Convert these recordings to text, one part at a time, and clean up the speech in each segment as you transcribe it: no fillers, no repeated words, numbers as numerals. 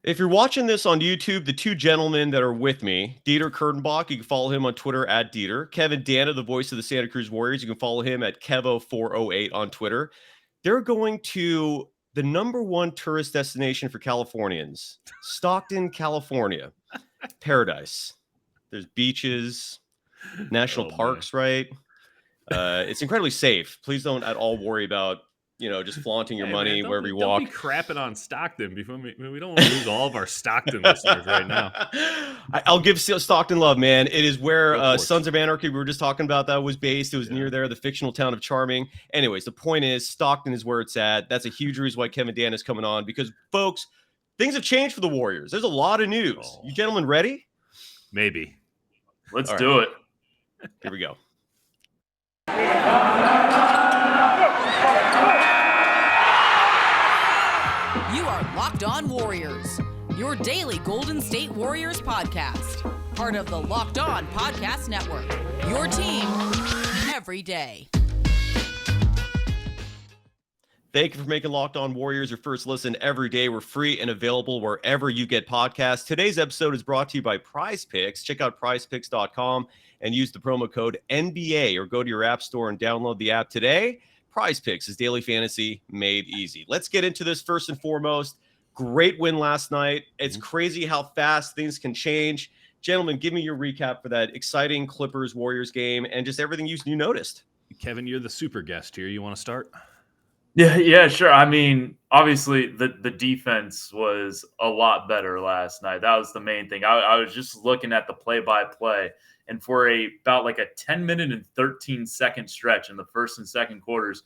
If you're watching this on YouTube, the two gentlemen that are with me, Dieter Kurtenbach, you can follow him on Twitter at Dieter. Kevin Danna, the voice of the Santa Cruz Warriors, you can follow him at Kevo408 on Twitter. They're going to the number one tourist destination for Californians, Stockton, California. Paradise. There's beaches, national Oh, man. parks, right? It's incredibly safe. Please don't at all worry about, just flaunting your Hey, money man, wherever you don't be walk. crapping on Stockton before we don't want to lose all of our Stockton listeners right now. I'll give Stockton love, man. It is where Go for it. Sons of Anarchy, we were just talking about, that was based. It was Yeah. near there, the fictional town of Charming. Anyways, the point is Stockton is where it's at. That's a huge reason why Kevin Dan is coming on, because, folks, things have changed for the Warriors. There's a lot of news. Oh. You gentlemen ready? Maybe. Let's do it. Here we go. You are Locked On Warriors, your daily Golden State Warriors podcast. Part of the Locked On Podcast Network, your team every day. Thank you for making Locked On Warriors your first listen every day. We're free and available wherever you get podcasts. Today's episode is brought to you by PrizePicks. Check out PrizePicks.com and use the promo code NBA, or go to your app store and download the app today. PrizePicks is daily fantasy made easy. Let's get into this first and foremost. Great win last night. It's crazy how fast things can change. Gentlemen, give me your recap for that exciting Clippers-Warriors game and just everything you noticed. Kevin, you're the super guest here. You want to start? Yeah, sure. I mean, obviously, the defense was a lot better last night. That was the main thing. I was just looking at the play-by-play, and for about like a 10-minute and 13-second stretch in the first and second quarters,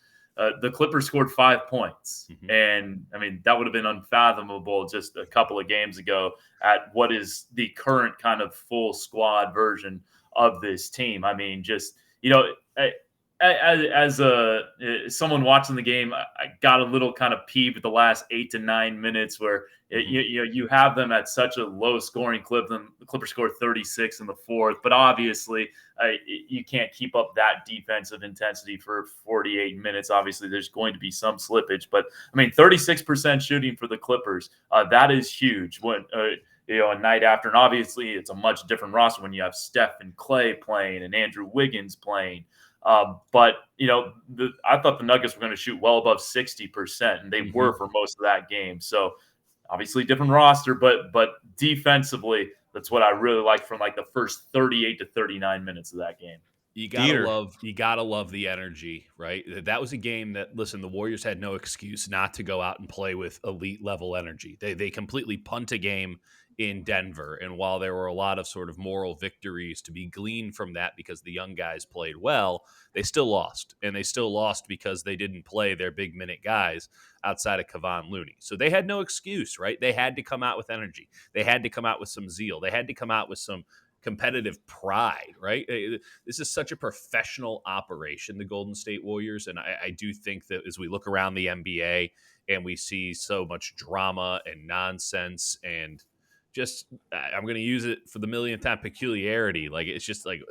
the Clippers scored 5 points. Mhm. And, I mean, that would have been unfathomable just a couple of games ago at what is the current kind of full squad version of this team. I mean, just, as someone watching the game, I got a little kind of peeved with the last 8 to 9 minutes where you have them at such a low scoring clip. The Clippers scored 36 in the fourth, but obviously you can't keep up that defensive intensity for 48 minutes. Obviously, there's going to be some slippage, but I mean, 36% shooting for the Clippers, that is huge. When a night after, and obviously it's a much different roster when you have Steph and Klay playing and Andrew Wiggins playing. But I thought the Nuggets were going to shoot well above 60%, and they were for most of that game. So obviously different roster, but defensively, that's what I really liked from like the first 38 to 39 minutes of that game. You gotta love the energy, right? That was a game that, listen, the Warriors had no excuse not to go out and play with elite level energy. They completely punt a game in Denver, and while there were a lot of sort of moral victories to be gleaned from that because the young guys played well, they still lost, and they still lost because they didn't play their big minute guys outside of Kevon Looney. So they had no excuse, right? They had to come out with energy. They had to come out with some zeal. They had to come out with some competitive pride, right? This is such a professional operation, the Golden State Warriors. And I do think that as we look around the NBA and we see so much drama and nonsense and just, I'm going to use it for the millionth time, peculiarity. Like, it's just like,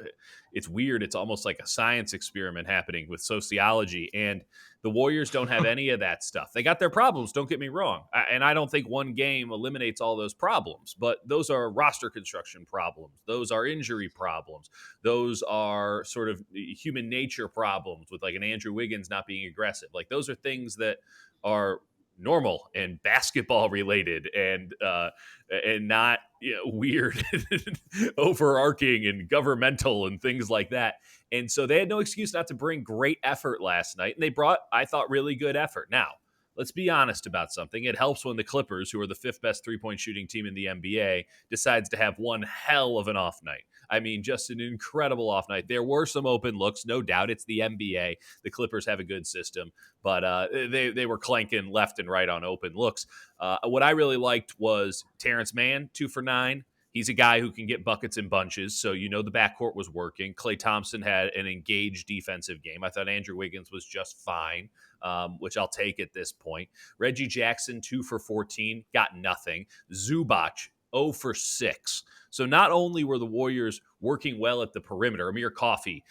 it's weird. It's almost like a science experiment happening with sociology. And the Warriors don't have any of that stuff. They got their problems, don't get me wrong. And I don't think one game eliminates all those problems, but those are roster construction problems. Those are injury problems. Those are sort of human nature problems with like an Andrew Wiggins not being aggressive. Like, those are things that are normal and basketball related and not weird, overarching and governmental and things like that. And so they had no excuse not to bring great effort last night. And they brought, I thought, really good effort. Now, let's be honest about something. It helps when the Clippers, who are the fifth best three-point shooting team in the NBA, decides to have one hell of an off night. I mean, just an incredible off night. There were some open looks, no doubt. It's the NBA. The Clippers have a good system, but they were clanking left and right on open looks. What I really liked was Terrence Mann, 2 for 9. He's a guy who can get buckets in bunches, so the backcourt was working. Klay Thompson had an engaged defensive game. I thought Andrew Wiggins was just fine, which I'll take at this point. Reggie Jackson, 2 for 14, got nothing. Zubac, 0 for 6. So not only were the Warriors working well at the perimeter, Amir Coffey,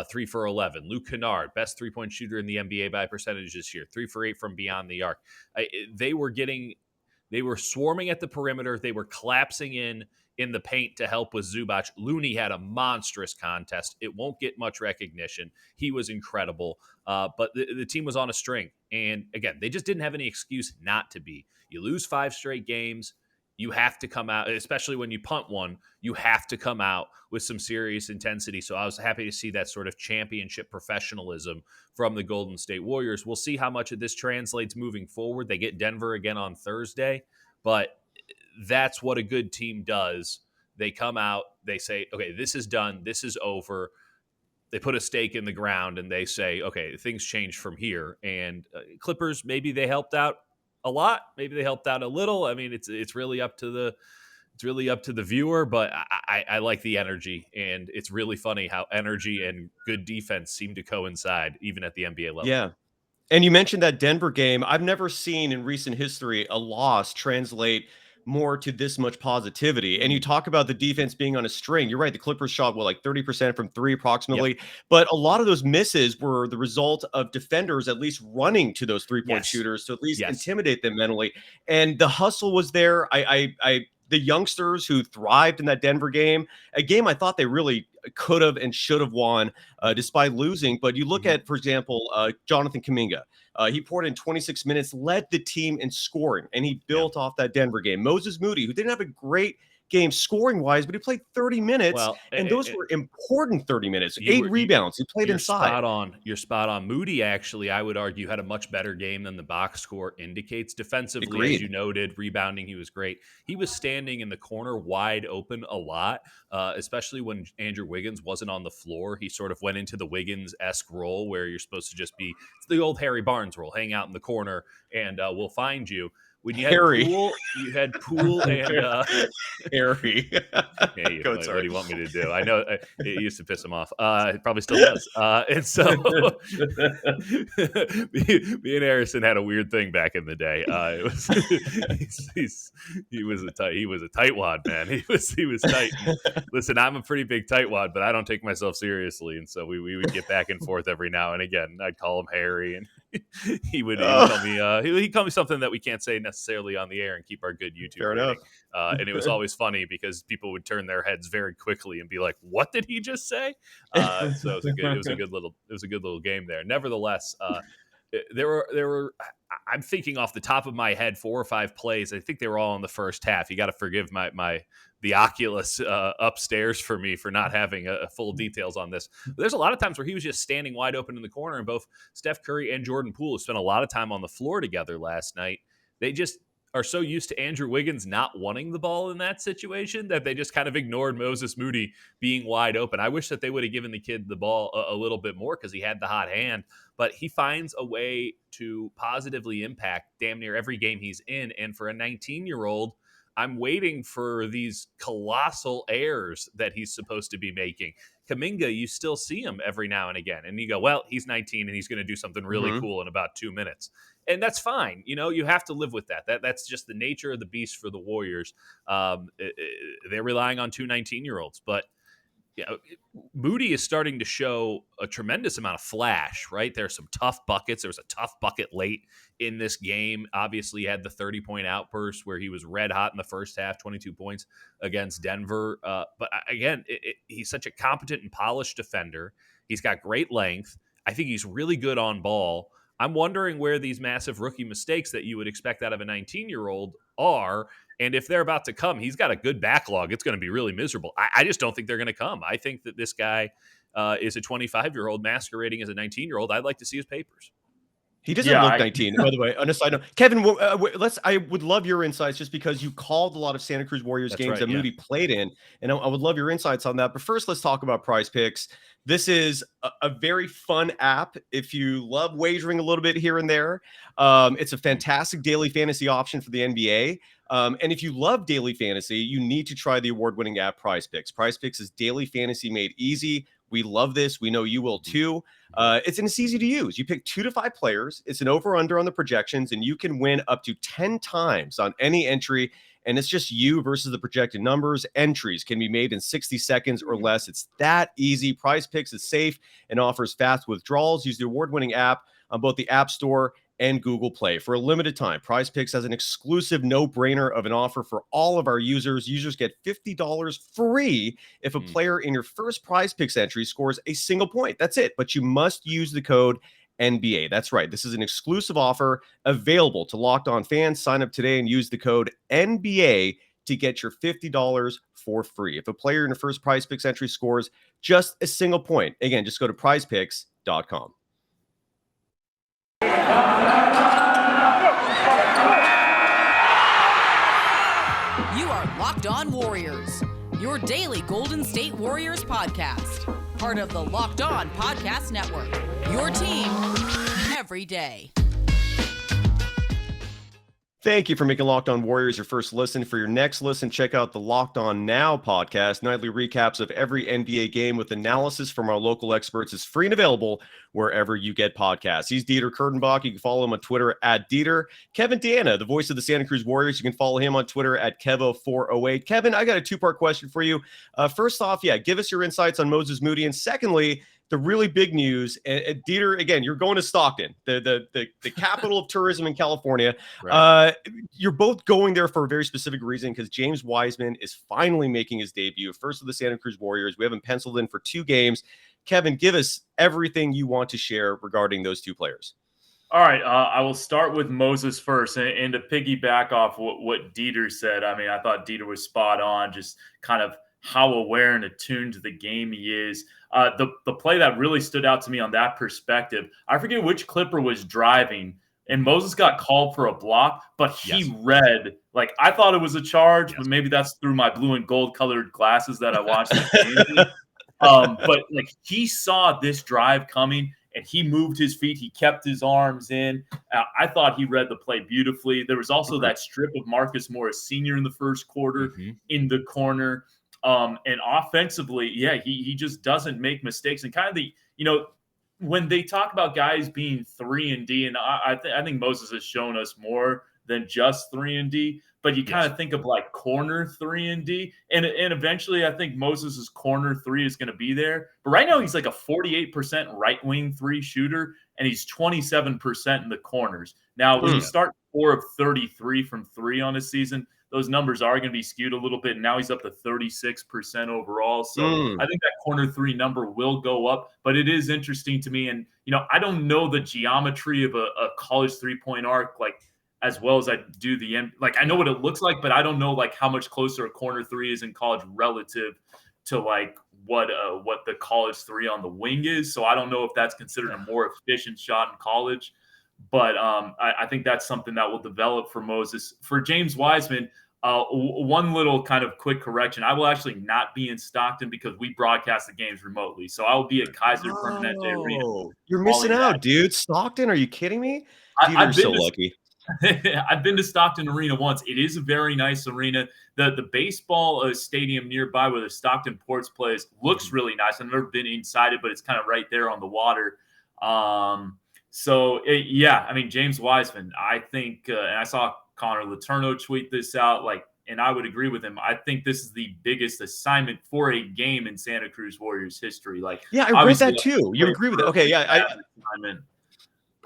3 for 11. Luke Kennard, best three-point shooter in the NBA by percentage this year, 3 for 8 from beyond the arc. They were getting They were swarming at the perimeter. They were collapsing in the paint to help with Zubac. Looney had a monstrous contest. It won't get much recognition. He was incredible. But the team was on a string. And again, they just didn't have any excuse not to be. You lose 5 straight games. You have to come out, especially when you punt one, you have to come out with some serious intensity. So I was happy to see that sort of championship professionalism from the Golden State Warriors. We'll see how much of this translates moving forward. They get Denver again on Thursday, but that's what a good team does. They come out, they say, okay, this is done. This is over. They put a stake in the ground and they say, okay, things change from here. And Clippers, maybe they helped out a lot. Maybe they helped out a little. I mean, it's really up to the viewer, but I like the energy, and it's really funny how energy and good defense seem to coincide even at the NBA level. Yeah. And you mentioned that Denver game. I've never seen in recent history a loss translate more to this much positivity. And you talk about the defense being on a string. You're right. The Clippers shot, like 30% from 3 approximately. Yep. But a lot of those misses were the result of defenders at least running to those 3-point shooters to at least intimidate them mentally. And the hustle was there. The youngsters who thrived in that Denver game, a game I thought they really could have and should have won despite losing. But you look at, for example, Jonathan Kuminga. He poured in 26 minutes, led the team in scoring, and he built off that Denver game. Moses Moody, who didn't have a great game scoring-wise, but he played 30 minutes, and those were important 30 minutes. 8 rebounds. He played inside. You're spot on. Moody, actually, I would argue, had a much better game than the box score indicates. Defensively, Agreed. As you noted, rebounding, he was great. He was standing in the corner wide open a lot, especially when Andrew Wiggins wasn't on the floor. He sort of went into the Wiggins-esque role where you're supposed to just be – it's the old Harry Barnes role, hang out in the corner, and we'll find you. When you had Poole and Harry. Hey, what do you want me to do? I know it used to piss him off. It probably still does. And so me and Harrison had a weird thing back in the day. It was he was a tightwad, man. He was tight. And listen, I'm a pretty big tightwad, but I don't take myself seriously, and so we would get back and forth every now and again. I'd call him Harry, and he would call me he'd call me something that we can't say necessarily on the air and keep our good YouTube rating. And it was always funny because people would turn their heads very quickly and be like, "What did he just say?" So it was a good little game there. Nevertheless, there were I'm thinking off the top of my head 4 or 5 plays. I think they were all in the first half. You got to forgive the Oculus upstairs for me for not having full details on this. But there's a lot of times where he was just standing wide open in the corner, and both Steph Curry and Jordan Poole spent a lot of time on the floor together last night. They just are so used to Andrew Wiggins not wanting the ball in that situation that they just kind of ignored Moses Moody being wide open. I wish that they would have given the kid the ball a little bit more because he had the hot hand, but he finds a way to positively impact damn near every game he's in. And for a 19-year-old, I'm waiting for these colossal errors that he's supposed to be making. Kuminga, you still see him every now and again. And you go, well, he's 19 and he's going to do something really cool in about 2 minutes. And that's fine. You have to live with that. That's just the nature of the beast for the Warriors. They're relying on 2 19-year-olds. But Moody is starting to show a tremendous amount of flash, right? There's some tough buckets. There was a tough bucket late in this game. Obviously, he had the 30-point outburst where he was red hot in the first half, 22 points against Denver. But again, he's such a competent and polished defender. He's got great length. I think he's really good on ball. I'm wondering where these massive rookie mistakes that you would expect out of a 19-year-old are. And if they're about to come, he's got a good backlog. It's going to be really miserable. I just don't think they're going to come. I think that this guy is a 25-year-old masquerading as a 19-year-old. I'd like to see his papers. He doesn't look 19, by the way. On a side note, Kevin, I would love your insights just because you called a lot of Santa Cruz Warriors games that Moody played in, and I would love your insights on that. But first, let's talk about PrizePicks. This is a very fun app if you love wagering a little bit here and there. It's a fantastic daily fantasy option for the NBA. And if you love daily fantasy, you need to try the award-winning app PrizePicks. PrizePicks is daily fantasy made easy. We love this. We know you will too. It's easy to use. You pick 2 to 5 players. It's an over-under on the projections, and you can win up to 10 times on any entry. And it's just you versus the projected numbers. Entries can be made in 60 seconds or less. It's that easy. PrizePicks is safe and offers fast withdrawals. Use the award-winning app on both the App Store and Google Play. For a limited time, PrizePicks has an exclusive no-brainer of an offer for all of our users. Users get $50 free if a player in your first PrizePicks entry scores a single point. That's it. But you must use the code NBA. That's right. This is an exclusive offer available to Locked On fans. Sign up today and use the code NBA to get your $50 for free. If a player in your first PrizePicks entry scores just a single point, again, just go to prizepicks.com. You are Locked On Warriors, your daily Golden State Warriors podcast. Part of the Locked On Podcast Network, your team every day. Thank you for making Locked On Warriors your first listen. For your next listen, check out the Locked On Now podcast. Nightly recaps of every NBA game with analysis from our local experts is free and available wherever you get podcasts. He's Dieter Kurtenbach. You can follow him on Twitter at Dieter. Kevin Danna, the voice of the Santa Cruz Warriors. You can follow him on Twitter at Kevo408. Kevin, I got a two-part question for you. First off, give us your insights on Moses Moody. And secondly, the really big news, and Dieter, again, you're going to Stockton, the capital of tourism in California. Right. You're both going there for a very specific reason, because James Wiseman is finally making his debut, first of the Santa Cruz Warriors. We have him penciled in for 2 games. Kevin, give us everything you want to share regarding those 2 players. All right, I will start with Moses first, and to piggyback off what Dieter said. I mean, I thought Dieter was spot on, just kind of how aware and attuned to the game he is. The play that really stood out to me on that perspective, I forget which Clipper was driving, and Moses got called for a block, but he read, like, I thought it was a charge, but maybe that's through my blue and gold colored glasses that I watched the game. But like, he saw this drive coming, and he moved his feet. He kept his arms in. I thought he read the play beautifully. There was also that strip of Marcus Morris Sr. in the first quarter in the corner. And offensively, he just doesn't make mistakes. And kind of when they talk about guys being 3-and-D, and I think Moses has shown us more than just 3-and-D, but you kind of think of like corner 3-and-D, and eventually I think Moses's corner 3 is going to be there. But right now he's like a 48% right wing 3 shooter, and he's 27% in the corners. Now, when you start 4 of 33 from 3 on a season, those numbers are going to be skewed a little bit. And now he's up to 36% overall. So I think that corner 3 number will go up, but it is interesting to me. And, I don't know the geometry of a college 3-point arc, like, as well as I do I know what it looks like, but I don't know like how much closer a corner 3 is in college relative to like what the college 3 on the wing is. So I don't know if that's considered a more efficient shot in college. But I think that's something that will develop for Moses. For James Wiseman, one little kind of quick correction. I will actually not be in Stockton because we broadcast the games remotely. So I will be at Kaiser Permanente Arena. You're missing out, dude. Stockton? Are you kidding me? You're so lucky. I've been to Stockton Arena once. It is a very nice arena. The baseball stadium nearby where the Stockton Ports plays looks really nice. I've never been inside it, but it's kind of right there on the water. James Wiseman, I think, and I saw Connor Letourneau tweet this out, and I would agree with him. I think this is the biggest assignment for a game in Santa Cruz Warriors history. I read that too. You agree with it? Okay, I'm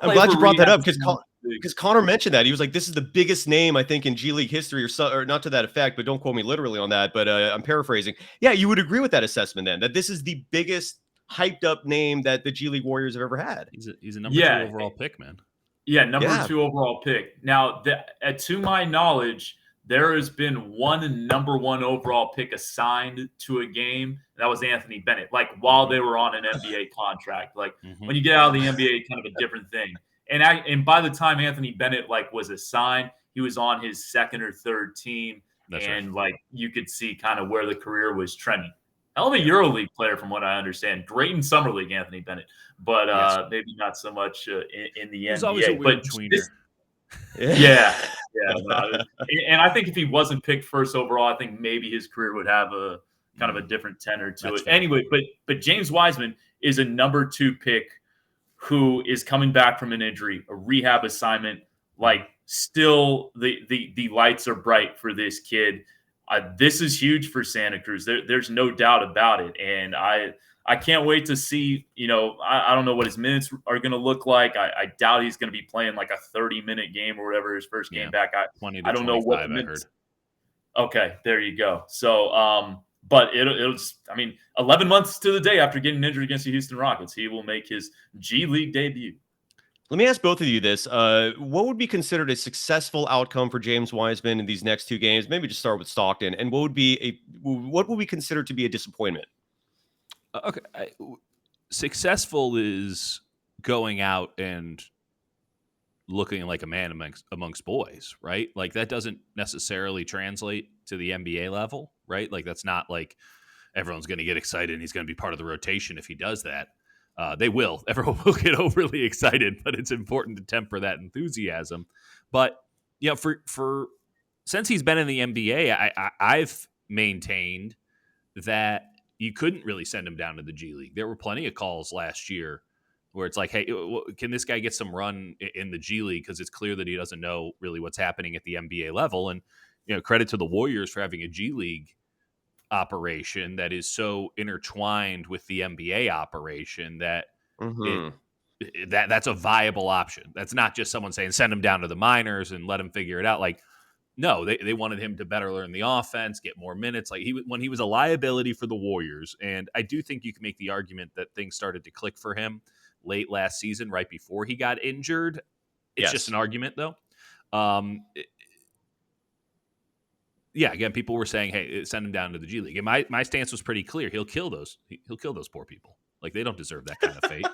glad you brought that up because Connor mentioned that. He was like, this is the biggest name, I think, in G League history, or not to that effect, but don't quote me literally on that, but I'm paraphrasing. Yeah, you would agree with that assessment then, that this is the biggest hyped up name that the G League Warriors have ever had. He's a number 2 overall pick, man. Yeah, number 2 overall pick. Now, to my knowledge, there has been one number 1 overall pick assigned to a game. That was Anthony Bennett, while they were on an NBA contract. When you get out of the NBA, kind of a different thing. And by the time Anthony Bennett was assigned, he was on his 2nd or 3rd team. That's right. You could see kind of where the career was trending. Hell of a EuroLeague player, from what I understand. Great in Summer League, Anthony Bennett, but maybe not so much in the NBA. He's always a weird tweener. And I think if he wasn't picked first overall, I think maybe his career would have a kind of a different tenor to it. Fair. Anyway, but James Wiseman is a number 2 pick who is coming back from an injury, a rehab assignment. Still, the lights are bright for this kid. This is huge for Santa Cruz. There's no doubt about it. And I can't wait to see, I don't know what his minutes are going to look like. I doubt he's going to be playing like a 30-minute game or whatever his first game back. 20 to I don't know what the 25, I minutes. heard. Okay, there you go. So, but it'll just, 11 months to the day after getting injured against the Houston Rockets, he will make his G League debut. Let me ask both of you this. What would be considered a successful outcome for James Wiseman in these next two games? Maybe just start with Stockton. And what would we consider to be a disappointment? Okay. Successful is going out and looking like a man amongst boys, right? Like that doesn't necessarily translate to the NBA level, right? Like that's not like everyone's going to get excited and he's going to be part of the rotation if he does that. They will. Everyone will get overly excited, but it's important to temper that enthusiasm. But for since he's been in the NBA, I've maintained that you couldn't really send him down to the G League. There were plenty of calls last year where it's like, hey, can this guy get some run in the G League? Because it's clear that he doesn't know really what's happening at the NBA level. And credit to the Warriors for having a G League operation that is so intertwined with the NBA operation that that's a viable option. That's not just someone saying send him down to the minors and let him figure it out. Like, no, they wanted him to better learn the offense, get more minutes. Like when he was a liability for the Warriors, and I do think you can make the argument that things started to click for him late last season, right before he got injured. It's just an argument, though. Again, people were saying, "Hey, send him down to the G League." And my stance was pretty clear. He'll kill those poor people. Like they don't deserve that kind of fate.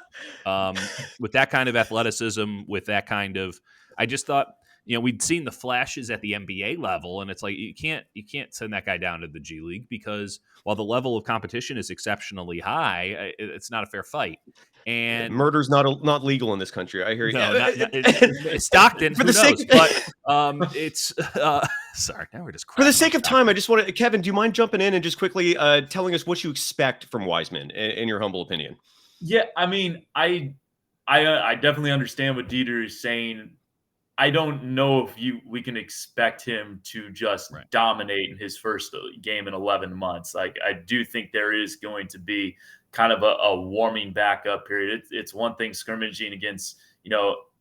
With that kind of athleticism, with that kind of, I just thought, we'd seen the flashes at the NBA level, and it's like you can't send that guy down to the G League because while the level of competition is exceptionally high, it's not a fair fight. And murder's not legal in this country. I hear you. No, it's Stockton. For the sake, but it's sorry. Now we're just for the sake of time. I just want to, Kevin. Do you mind jumping in and just quickly telling us what you expect from Wiseman, in your humble opinion? Yeah, I definitely understand what Dieter is saying. I don't know if we can expect him to just dominate in his first game in 11 months. Like I do think there is going to be kind of a warming back up period. It's one thing scrimmaging against,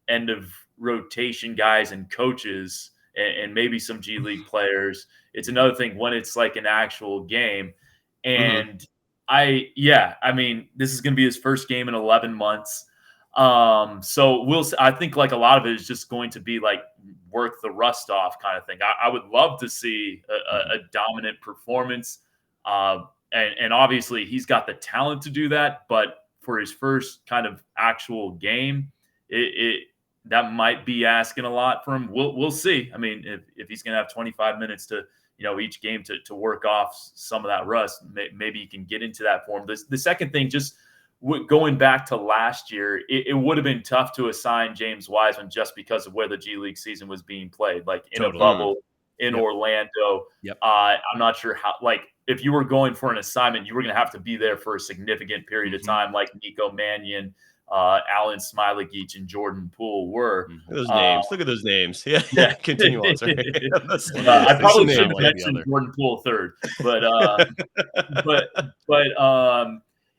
end of rotation guys and coaches and maybe some G League players. It's another thing when it's like an actual game. And this is going to be his first game in 11 months. So I think like a lot of it is just going to be like work the rust off kind of thing. I would love to see a dominant performance. And obviously he's got the talent to do that, but for his first kind of actual game, that might be asking a lot from him. We'll see. I mean, if he's going to have 25 minutes to, each game to work off some of that rust, maybe he can get into that form. The second thing, just going back to last year, it would have been tough to assign James Wiseman just because of where the G League season was being played, like in a bubble in Orlando. I'm not sure how, like, if you were going for an assignment, you were going to have to be there for a significant period of time, like Nico Mannion, Alan Smailagic, and Jordan Poole were. Look at those names. Yeah. Continue on. Sorry. I probably should have mentioned Jordan Poole third,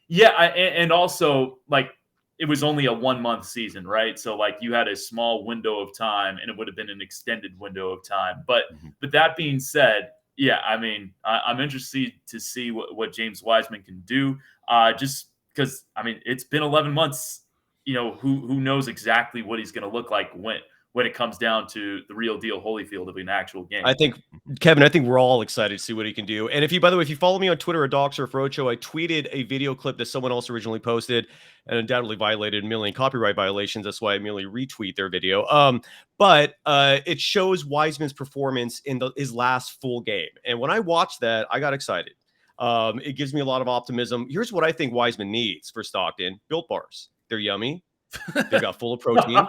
and also like it was only a 1 month season, right? So like you had a small window of time, and it would have been an extended window of time. But that being said, I'm interested to see what James Wiseman can do. Just because it's been 11 months. Who knows exactly what he's going to look like when it comes down to the real deal Holyfield of an actual game. I think, Kevin, we're all excited to see what he can do. And by the way, if you follow me on Twitter at DocSurfRoadshow, I tweeted a video clip that someone else originally posted and undoubtedly violated a million copyright violations. That's why I merely retweet their video. But it shows Wiseman's performance in his last full game. And when I watched that, I got excited. It gives me a lot of optimism. Here's what I think Wiseman needs for Stockton. Built bars. They're yummy. They got full of protein.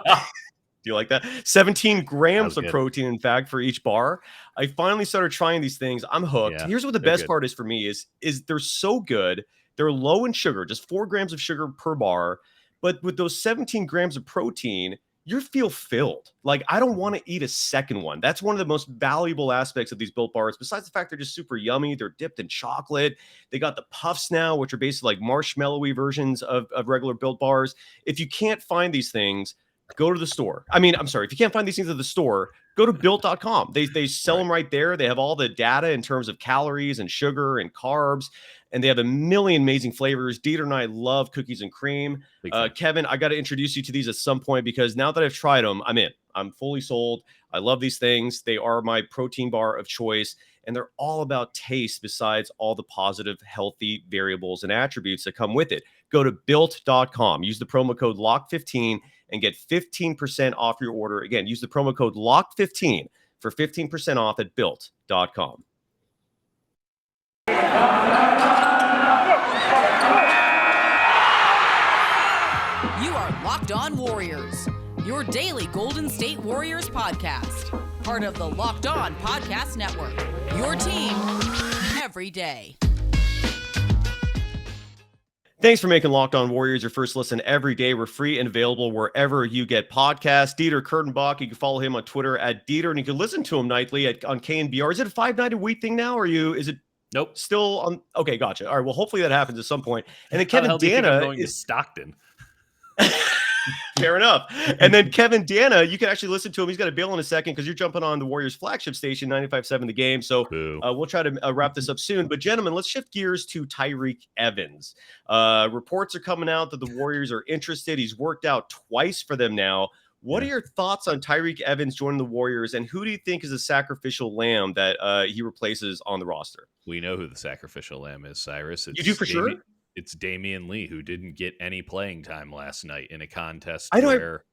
Do you like that? 17 grams of protein, in fact, for each bar. I finally started trying these things. I'm hooked. Yeah, here's what the best part is for me is they're so good. They're low in sugar, just 4 grams of sugar per bar. But with those 17 grams of protein, you feel filled. Like, I don't want to eat a second one. That's one of the most valuable aspects of these Built Bars, besides the fact they're just super yummy. They're dipped in chocolate. They got the puffs now, which are basically like marshmallowy versions of regular Built Bars. If you can't find these things, go to the store. I mean, I'm sorry, if you can't find these things at the store, go to built.com. They sell them right there. They have all the data in terms of calories and sugar and carbs, and they have a million amazing flavors. Dieter and I love cookies and cream. Kevin, I got to introduce you to these at some point, because now that I've tried them, I'm in. I'm fully sold. I love these things. They are my protein bar of choice, and they're all about taste besides all the positive, healthy variables and attributes that come with it. Go to built.com. Use the promo code LOCK15 and get 15% off your order. Again, use the promo code LOCK15 for 15% off at built.com. You are Locked On Warriors, your daily Golden State Warriors podcast. Part of the Locked On Podcast Network, your team every day. Thanks for making Locked On Warriors your first listen every day. We're free and available wherever you get podcasts. Dieter Kurtenbach, you can follow him on Twitter at Dieter, and you can listen to him nightly on KNBR. Is it a 5-night-a-week thing now, or is it Nope. still on? Okay, gotcha. All right, well, hopefully that happens at some point. And then How the Kevin hell do you think I'm Danna going to Stockton. Fair enough. And then Kevin Danna, you can actually listen to him. He's got a bail in a second because you're jumping on the Warriors flagship station, 95.7 The Game. So we'll try to wrap this up soon. But gentlemen, let's shift gears to Tyrique Evans. Reports are coming out that the Warriors are interested. He's worked out twice for them now. What are your thoughts on Tyrique Evans joining the Warriors, and who do you think is a sacrificial lamb that he replaces on the roster? We know who the sacrificial lamb is, Cyrus. You do for sure? It's Damian Lee, who didn't get any playing time last night in a contest I know. where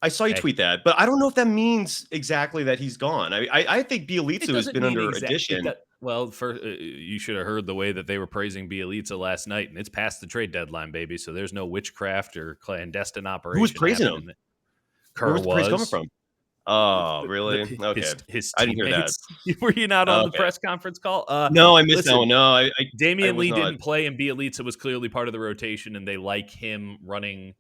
I saw you tweet that, but I don't know if that means exactly that he's gone. I think Bjelica has been under addition. Well, first, you should have heard the way that they were praising Bjelica last night, and it's past the trade deadline, baby. So there's no witchcraft or clandestine operation. Who was praising him? Kerr Where's the praise coming from? Oh, really? Okay. His I didn't hear that. Were you not on the press conference call? No, I missed that one. No, Damian Lee didn't play, and Bjelica was clearly part of the rotation, and they like him running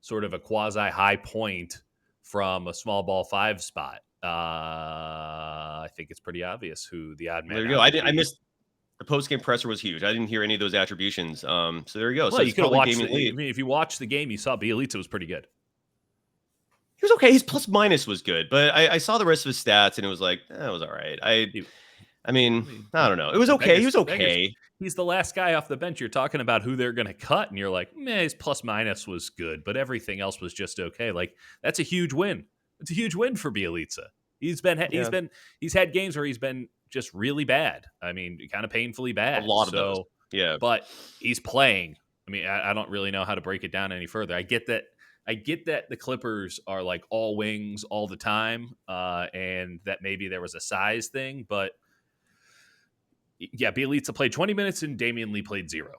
sort of a quasi-high point from a small ball 5 spot. I think it's pretty obvious who the odd man. There you go. I missed the post-game presser was huge. I didn't hear any of those attributions. So there you go. Well, so you could have watched. If you watched the game, you saw Bjelica was pretty good. He was okay. His plus minus was good, but I saw the rest of his stats and it was like, it was all right. I mean, I don't know. It was okay. He was okay. He's the last guy off the bench. You're talking about who they're going to cut, and you're like, his plus minus was good, but everything else was just okay. Like, that's a huge win. It's a huge win for Bjelica. He's had games where he's been just really bad. I mean, kind of painfully bad. A lot of those. Yeah. But he's playing. I mean, I don't really know how to break it down any further. I get that the Clippers are like all wings all the time, and that maybe there was a size thing, but yeah, Bjelica played 20 minutes and Damian Lee played 0.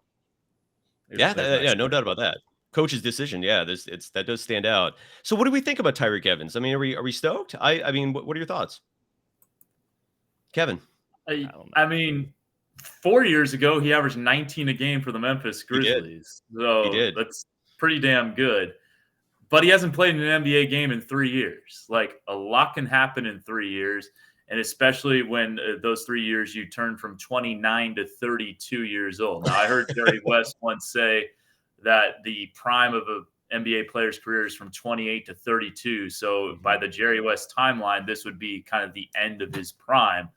There's no doubt about that. Coach's decision, that does stand out. So, what do we think about Tyrique Evans? I mean, are we stoked? I mean, what are your thoughts, Kevin? I mean, 4 years ago he averaged 19 a game for the Memphis Grizzlies, so that's pretty damn good. But he hasn't played in an NBA game in 3 years. Like, a lot can happen in 3 years, and especially when those 3 years you turn from 29 to 32 years old. Now, I heard Jerry West once say that the prime of an NBA player's career is from 28 to 32. So by the Jerry West timeline, this would be kind of the end of his prime.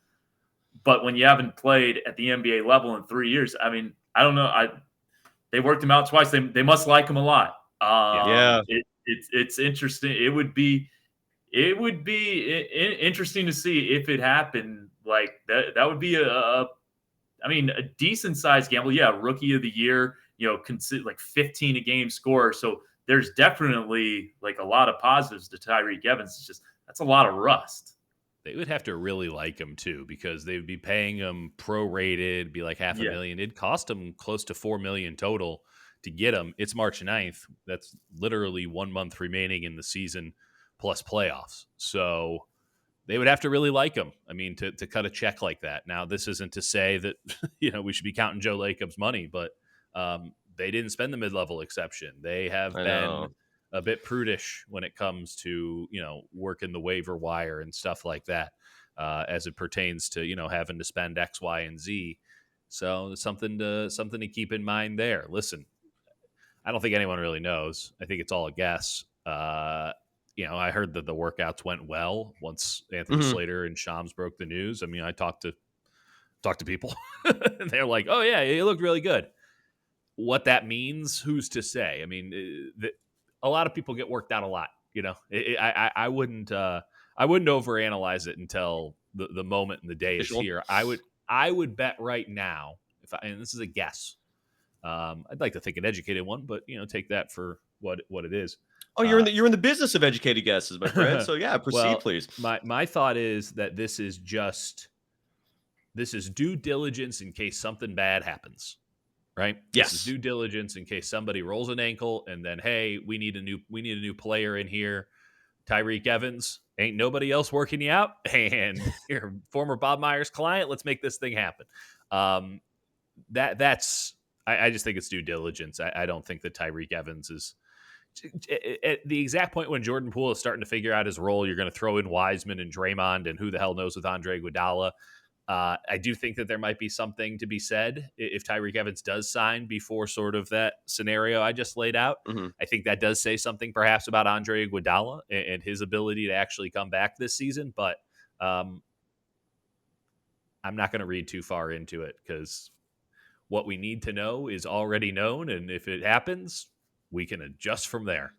But when you haven't played at the NBA level in 3 years, I mean, I don't know. They worked him out twice. They must like him a lot. It's interesting. It would be interesting to see if it happened. Like that would be a decent sized gamble. Yeah, rookie of the year. Like 15 a game score. So there's definitely like a lot of positives to Tyrique Evans. It's just that's a lot of rust. They would have to really like him too, because they would be paying him prorated, be like $500,000. It'd cost him close to $4 million total to get him. It's March 9th. That's literally 1 month remaining in the season plus playoffs. So they would have to really like him. I mean, to cut a check like that. Now, this isn't to say that, we should be counting Joe Lacob's money, but they didn't spend the mid-level exception. They have been a bit prudish when it comes to, working the waiver wire and stuff like that, as it pertains to, having to spend X, Y, and Z. So something to keep in mind there. Listen, I don't think anyone really knows. I think it's all a guess. I heard that the workouts went well once Anthony Slater and Shams broke the news. I mean, I talked to people and they're like, oh yeah, he looked really good. What that means, who's to say? I mean, a lot of people get worked out a lot. I wouldn't overanalyze it until the moment and the day is here. I would bet right now, and this is a guess. I'd like to think an educated one, but take that for what it is. Oh, you're in the business of educated guesses, my friend. So yeah, proceed, please. My thought is that this is due diligence in case something bad happens, right? Yes. This is due diligence in case somebody rolls an ankle, and then hey, we need a new player in here. Tyrique Evans, ain't nobody else working you out, and you're former Bob Myers client. Let's make this thing happen. That's. I just think it's due diligence. I don't think that Tyrique Evans is at the exact point when Jordan Poole is starting to figure out his role. You're going to throw in Wiseman and Draymond, and who the hell knows with Andre Iguodala. I do think that there might be something to be said if Tyrique Evans does sign before sort of that scenario I just laid out. I think that does say something perhaps about Andre Iguodala and his ability to actually come back this season. But I'm not going to read too far into it because what we need to know is already known. And if it happens, we can adjust from there.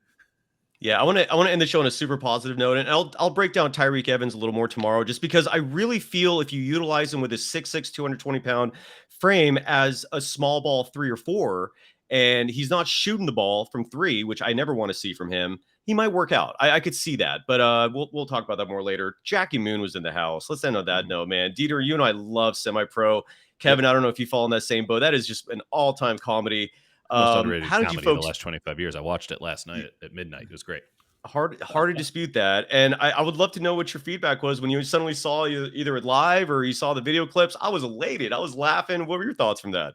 Yeah, I want to end the show on a super positive note, and I'll break down Tyrique Evans a little more tomorrow, just because I really feel if you utilize him with his 6'6", 220-pound frame as a small ball 3 or 4, and he's not shooting the ball from 3, which I never want to see from him, he might work out. I could see that, but we'll talk about that more later. Jackie Moon was in the house. Let's end on that note, man. Dieter, you and I love Semi-Pro. Kevin, I don't know if you fall in that same boat. That is just an all-time comedy. Most underrated comedy in the last 25 years. I watched it last night at midnight. It was great. Hard to dispute that. And I would love to know what your feedback was when you suddenly saw either it live or you saw the video clips. I was elated. I was laughing. What were your thoughts from that?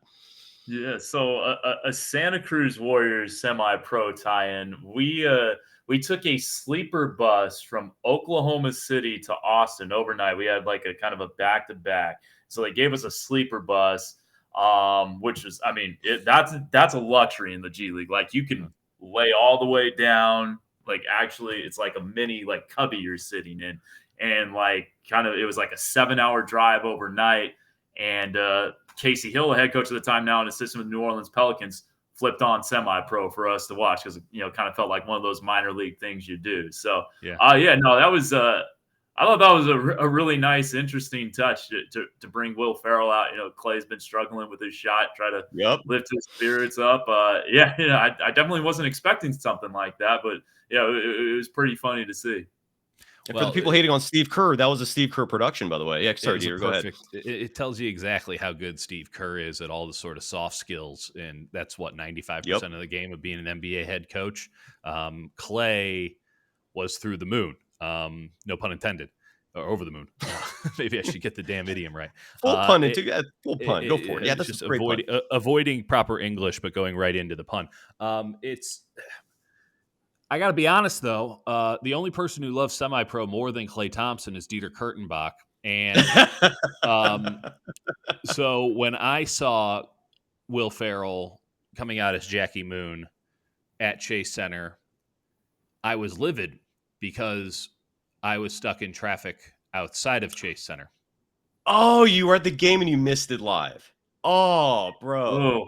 Yeah, so a Santa Cruz Warriors semi-pro tie-in. We took a sleeper bus from Oklahoma City to Austin overnight. We had like a kind of a back-to-back. So they gave us a sleeper bus. Which is, I mean, that's a luxury in the G League. Like you can lay all the way down. Like actually, it's like a mini like cubby you're sitting in, and like kind of it was like a 7-hour drive overnight. And Casey Hill, the head coach at the time, now an assistant with New Orleans Pelicans, flipped on semi-pro for us to watch because kind of felt like one of those minor league things you do. So that was. I thought that was a really nice, interesting touch to bring Will Farrell out. Klay's been struggling with his shot, try to lift his spirits up. I definitely wasn't expecting something like that, but it was pretty funny to see. And for the people hating on Steve Kerr, that was a Steve Kerr production, by the way. Yeah, sorry, Dieter, go ahead. It tells you exactly how good Steve Kerr is at all the sort of soft skills, and that's what 95% of the game of being an NBA head coach. Klay was through the moon. No pun intended, or over the moon. Maybe I should get the damn idiom right. Full pun full pun. Go for it. Yeah, that's just avoiding proper English, but going right into the pun. I got to be honest though. The only person who loves semi-pro more than Klay Thompson is Dieter Kurtenbach, and so when I saw Will Farrell coming out as Jackie Moon at Chase Center, I was livid because I was stuck in traffic outside of Chase Center. Oh, you were at the game and you missed it live. Oh, bro. Oh.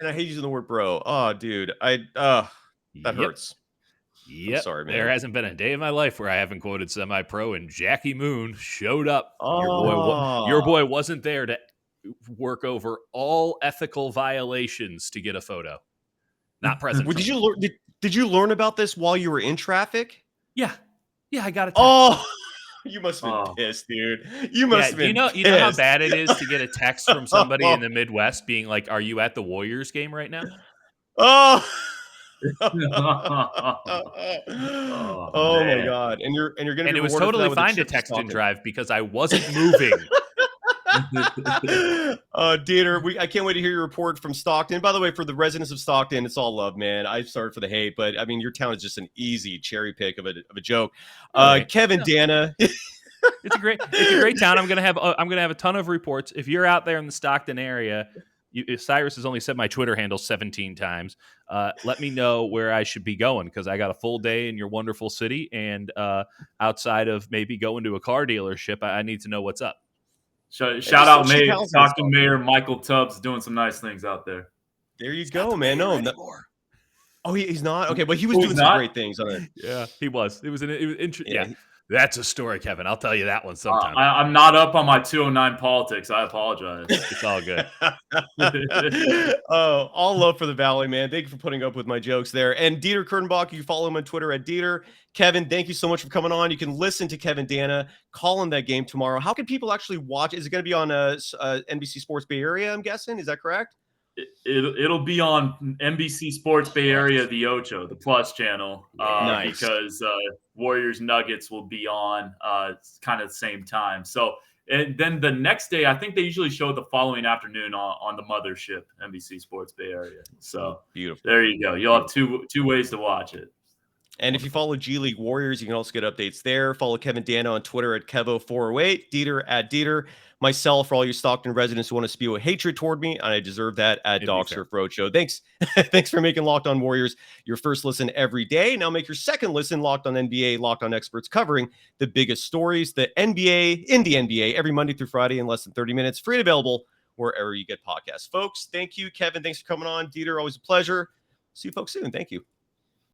And I hate using the word bro. Oh, dude. That hurts. Yep. I'm sorry, man. There hasn't been a day in my life where I haven't quoted semi-pro, and Jackie Moon showed up. Oh. Your boy wasn't there to work over all ethical violations to get a photo. Not present. Did you learn about this while you were in traffic? Yeah, I got it. Oh, you must have been pissed, dude. You must have been pissed. You know how bad it is to get a text from somebody in the Midwest being like, "Are you at the Warriors game right now?" Oh. Oh my God! And you're gonna. And it was totally fine to text and drive because I wasn't moving. Dieter, I can't wait to hear your report from Stockton. By the way, for the residents of Stockton, it's all love, man. I'm sorry for the hate, but I mean, your town is just an easy cherry pick of a joke. Right. Kevin, Danna. It's a great town. I'm gonna have a ton of reports. If you're out there in the Stockton area, Cyrus has only said my Twitter handle 17 times. Let me know where I should be going, because I got a full day in your wonderful city, and outside of maybe going to a car dealership, I need to know what's up. Shout out Stockton Mayor Michael Tubbs doing some nice things out there. There you go, man. Oh, he's not? Okay, but he was doing some great things on it. Yeah, he was. It was interesting. Yeah. That's a story, Kevin. I'll tell you that one sometime. I'm not up on my 209 politics. I apologize. It's all good. Oh, all love for the Valley, man. Thank you for putting up with my jokes there. And Dieter Kurtenbach, you can follow him on Twitter at Dieter. Kevin, thank you so much for coming on. You can listen to Kevin Danna call in that game tomorrow. How can people actually watch? Is it going to be on NBC Sports Bay Area, I'm guessing? Is that correct? It'll be on NBC Sports Bay Area, the Ocho, the Plus channel, nice. Because Warriors Nuggets will be on kind of the same time. So, and then the next day, I think they usually show the following afternoon on the mothership, NBC Sports Bay Area. So beautiful. There you go. You'll have two ways to watch it. And if you follow G League Warriors, you can also get updates there. Follow Kevin Danna on Twitter at Kevo408, Dieter at Dieter. Myself, for all you Stockton residents who want to spew a hatred toward me, and I deserve that, at Dog Surf Roadshow. Thanks. Thanks for making Locked On Warriors your first listen every day. Now make your second listen Locked On NBA, Locked On Experts, covering the biggest stories, the NBA, every Monday through Friday in less than 30 minutes. Free and available wherever you get podcasts. Folks, thank you. Kevin, thanks for coming on. Dieter, always a pleasure. See you folks soon. Thank you.